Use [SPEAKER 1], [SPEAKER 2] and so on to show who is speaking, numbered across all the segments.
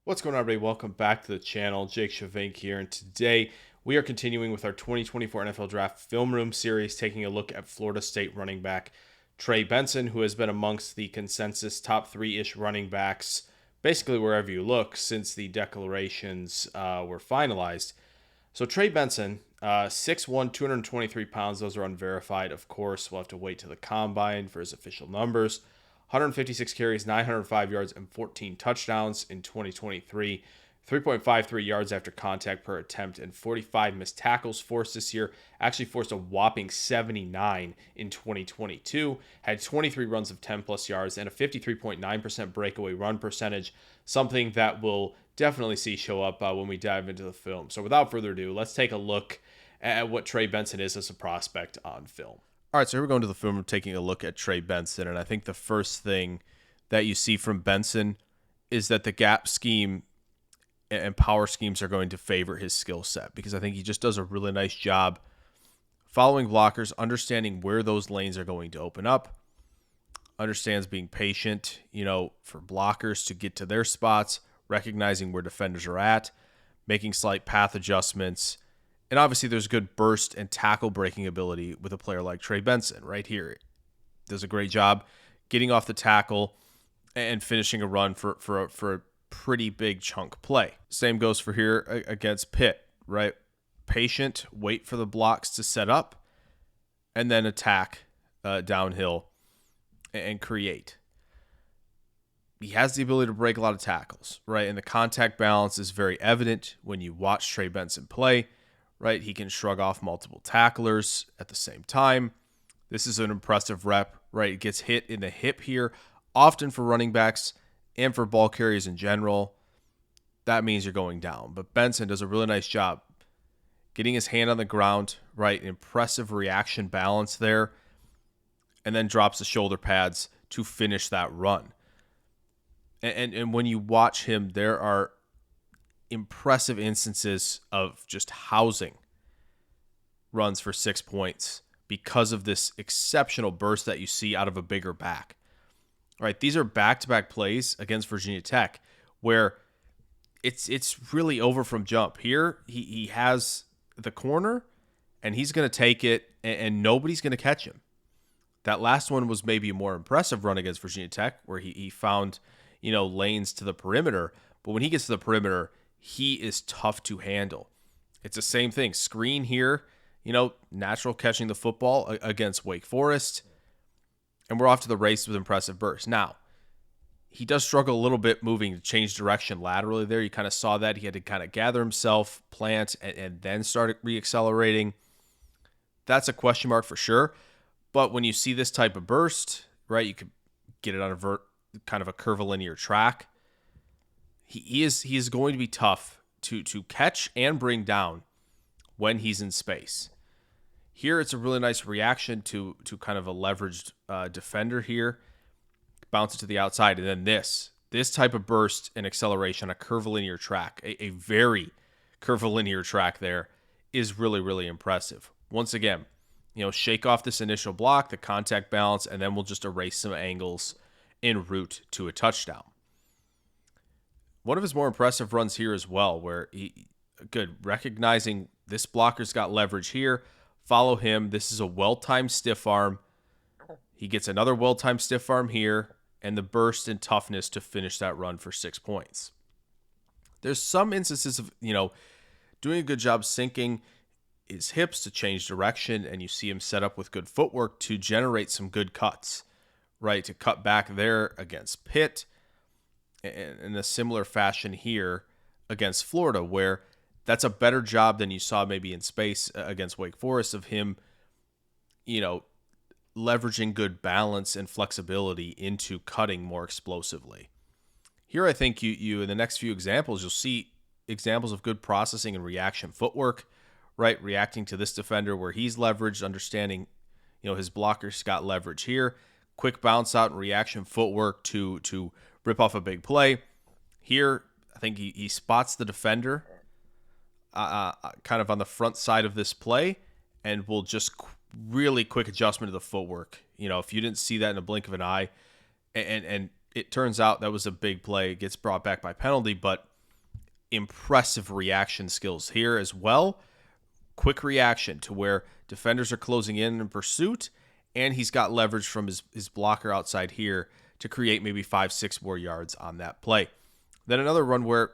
[SPEAKER 1] What's going on, everybody? Welcome back to the channel. Jake Shavink here, and today we are continuing with our 2024 NFL Draft Film Room series, taking a look at Florida State running back Trey Benson, who has been amongst the consensus top three-ish running backs, basically wherever you look, since the declarations were finalized. So Trey Benson, 6'1", 223 pounds. Those are unverified, of course. We'll have to wait to the combine for his official numbers. 156 carries, 905 yards, and 14 touchdowns in 2023. 3.53 yards after contact per attempt, and 45 missed tackles forced this year. Actually forced a whopping 79 in 2022. Had 23 runs of 10 plus yards and a 53.9% breakaway run percentage, something that we'll definitely see show up when we dive into the film. So without further ado, let's take a look at what Trey Benson is as a prospect on film. All right, so here we're going to the film, taking a look at Trey Benson, and I think the first thing that you see from Benson is that the gap scheme and power schemes are going to favor his skill set, because I think he just does a really nice job following blockers, understanding where those lanes are going to open up, understands being patient, for blockers to get to their spots, recognizing where defenders are at, making slight path adjustments. And obviously there's good burst and tackle breaking ability with a player like Trey Benson right here. Does a great job getting off the tackle and finishing a run for a pretty big chunk play. Same goes for here against Pitt, right? Patient, wait for the blocks to set up, and then attack downhill and create. He has the ability to break a lot of tackles, right? And the contact balance is very evident when you watch Trey Benson play. Right, he can shrug off multiple tacklers at the same time. This is an impressive rep, right? It gets hit in the hip here, often for running backs and for ball carriers in general. That means you're going down. But Benson does a really nice job getting his hand on the ground, right? Impressive reaction balance there, and then drops the shoulder pads to finish that run. And when you watch him, there are impressive instances of just housing runs for 6 points because of this exceptional burst that you see out of a bigger back. All right, these are back-to-back plays against Virginia Tech where it's really over from jump. Here, he has the corner, and he's going to take it, and nobody's going to catch him. That last one was maybe a more impressive run against Virginia Tech where he found, lanes to the perimeter. But when he gets to the perimeter, he is tough to handle. It's the same thing. Screen here, natural catching the football against Wake Forest. And we're off to the races with impressive bursts. Now, he does struggle a little bit moving to change direction laterally there. You kind of saw that. He had to kind of gather himself, plant, and then start reaccelerating. That's a question mark for sure. But when you see this type of burst, right, you could get it on a kind of a curvilinear track. He is going to be tough to catch and bring down when he's in space. Here, it's a really nice reaction to kind of a leveraged defender here. Bounce it to the outside, and then this type of burst and acceleration, a curvilinear track, a very curvilinear track there, is really, really impressive. Once again, shake off this initial block, the contact balance, and then we'll just erase some angles en route to a touchdown. One of his more impressive runs here as well, where recognizing this blocker's got leverage here. Follow him. This is a well-timed stiff arm. He gets another well-timed stiff arm here, and the burst and toughness to finish that run for 6 points. There's some instances of, doing a good job sinking his hips to change direction, and you see him set up with good footwork to generate some good cuts, right? To cut back there against Pitt, in a similar fashion here against Florida, where that's a better job than you saw maybe in space against Wake Forest of him, leveraging good balance and flexibility into cutting more explosively. Here, I think you in the next few examples, you'll see examples of good processing and reaction footwork, right? Reacting to this defender where he's leveraged, understanding, his blocker's got leverage here. Quick bounce out and reaction footwork to rip off a big play. Here, I think he spots the defender kind of on the front side of this play and will just really quick adjustment of the footwork. If you didn't see that in a blink of an eye, and it turns out that was a big play. It gets brought back by penalty, but impressive reaction skills here as well. Quick reaction to where defenders are closing in pursuit, and he's got leverage from his blocker outside here to create maybe 5-6 more yards on that play. Then another run where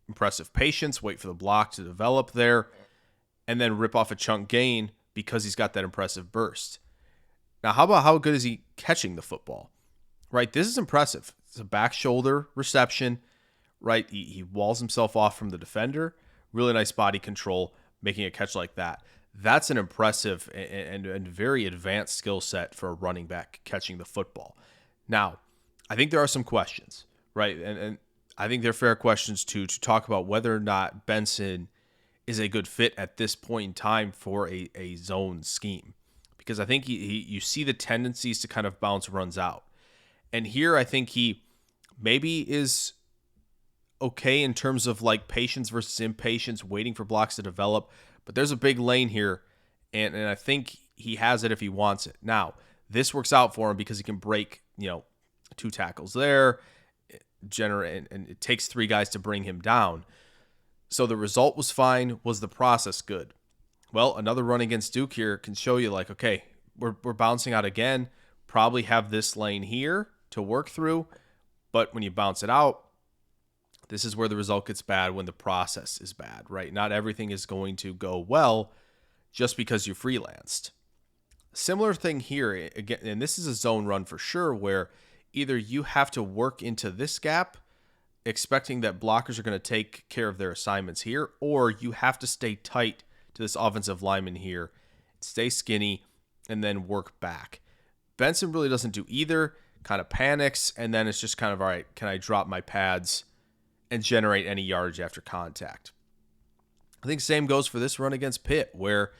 [SPEAKER 1] impressive patience, wait for the block to develop there, and then rip off a chunk gain because he's got that impressive burst. Now, how good is he catching the football? Right, this is impressive. It's a back shoulder reception, right? He walls himself off from the defender. Really nice body control, making a catch like that. That's an impressive and very advanced skill set for a running back catching the football. Now, I think there are some questions, right? And I think they're fair questions to talk about whether or not Benson is a good fit at this point in time for a zone scheme. Because I think you see the tendencies to kind of bounce runs out. And here I think he maybe is okay in terms of like patience versus impatience, waiting for blocks to develop. But there's a big lane here, and I think he has it if he wants it. Now, this works out for him because he can break, 2 tackles there, and it takes 3 guys to bring him down. So the result was fine. Was the process good? Well, another run against Duke here can show you like, okay, we're bouncing out again. Probably have this lane here to work through. But when you bounce it out, this is where the result gets bad when the process is bad, right? Not everything is going to go well just because you freelanced. Similar thing here, again, and this is a zone run for sure, where either you have to work into this gap, expecting that blockers are going to take care of their assignments here, or you have to stay tight to this offensive lineman here, stay skinny, and then work back. Benson really doesn't do either, kind of panics, and then it's just kind of, all right, can I drop my pads and generate any yardage after contact? I think same goes for this run against Pitt, where it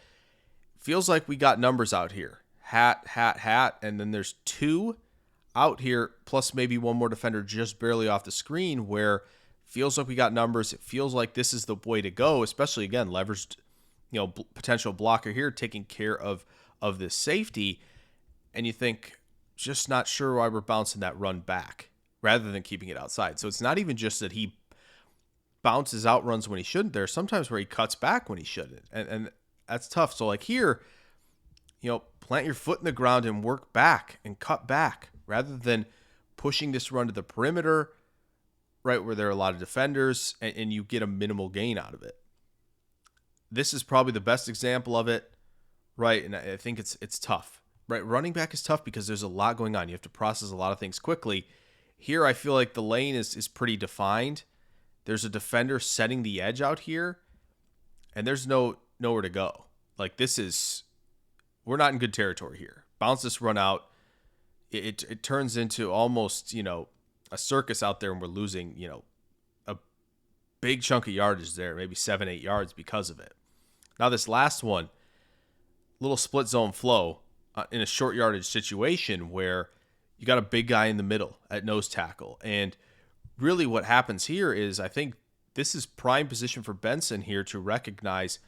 [SPEAKER 1] feels like we got numbers out here. Hat, and then there's 2 out here, plus maybe one more defender just barely off the screen, where feels like we got numbers. It feels like this is the way to go, especially, again, leveraged, potential blocker here taking care of this safety. And you think, just not sure why we're bouncing that run back rather than keeping it outside. So it's not even just that he bounces out runs when he shouldn't. There's sometimes where he cuts back when he shouldn't. And that's tough. So like here, plant your foot in the ground and work back and cut back rather than pushing this run to the perimeter, right, where there are a lot of defenders, and you get a minimal gain out of it. This is probably the best example of it, right? And I think it's tough, right? Running back is tough because there's a lot going on. You have to process a lot of things quickly. Here, I feel like the lane is pretty defined. There's a defender setting the edge out here, and there's nowhere to go. Like, we're not in good territory here. Bounce this run out. It turns into almost, a circus out there, and we're losing, a big chunk of yardage there, maybe 7-8 yards because of it. Now this last one, little split zone flow in a short yardage situation where you got a big guy in the middle at nose tackle. And really what happens here is I think this is prime position for Benson here to recognize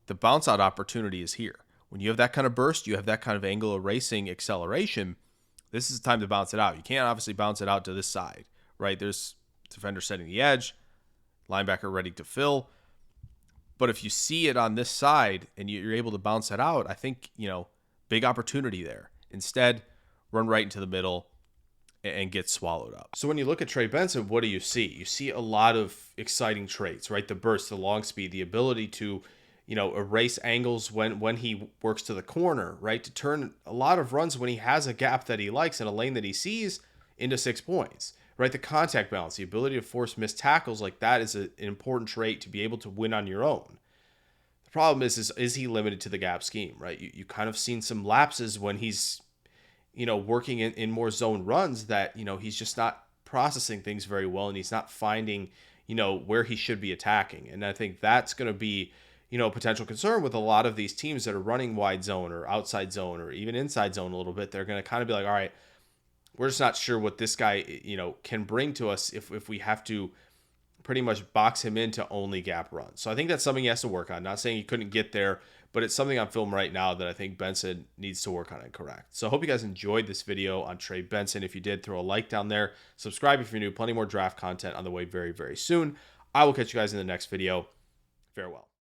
[SPEAKER 1] the bounce out opportunity is here. When you have that kind of burst, you have that kind of angle erasing acceleration, this is the time to bounce it out. You can't obviously bounce it out to this side, right? There's defender setting the edge, linebacker ready to fill. But if you see it on this side and you're able to bounce it out, I think, big opportunity there. Instead, run right into the middle and get swallowed up. So when you look at Trey Benson, what do you see? You see a lot of exciting traits, right? The burst, the long speed, the ability to, erase angles when he works to the corner, right? To turn a lot of runs when he has a gap that he likes in a lane that he sees into 6 points, right? The contact balance, the ability to force missed tackles, like that is an important trait to be able to win on your own. The problem is he limited to the gap scheme, right? You kind of seen some lapses when he's, working in more zone runs that, he's just not processing things very well, and he's not finding, where he should be attacking. And I think that's going to be, a potential concern with a lot of these teams that are running wide zone or outside zone or even inside zone a little bit. They're going to kind of be like, all right, we're just not sure what this guy, can bring to us if we have to pretty much box him into only gap runs. So I think that's something he has to work on. Not saying he couldn't get there, but it's something on film right now that I think Benson needs to work on and correct. So I hope you guys enjoyed this video on Trey Benson. If you did, throw a like down there. Subscribe if you're new. Plenty more draft content on the way very, very soon. I will catch you guys in the next video. Farewell.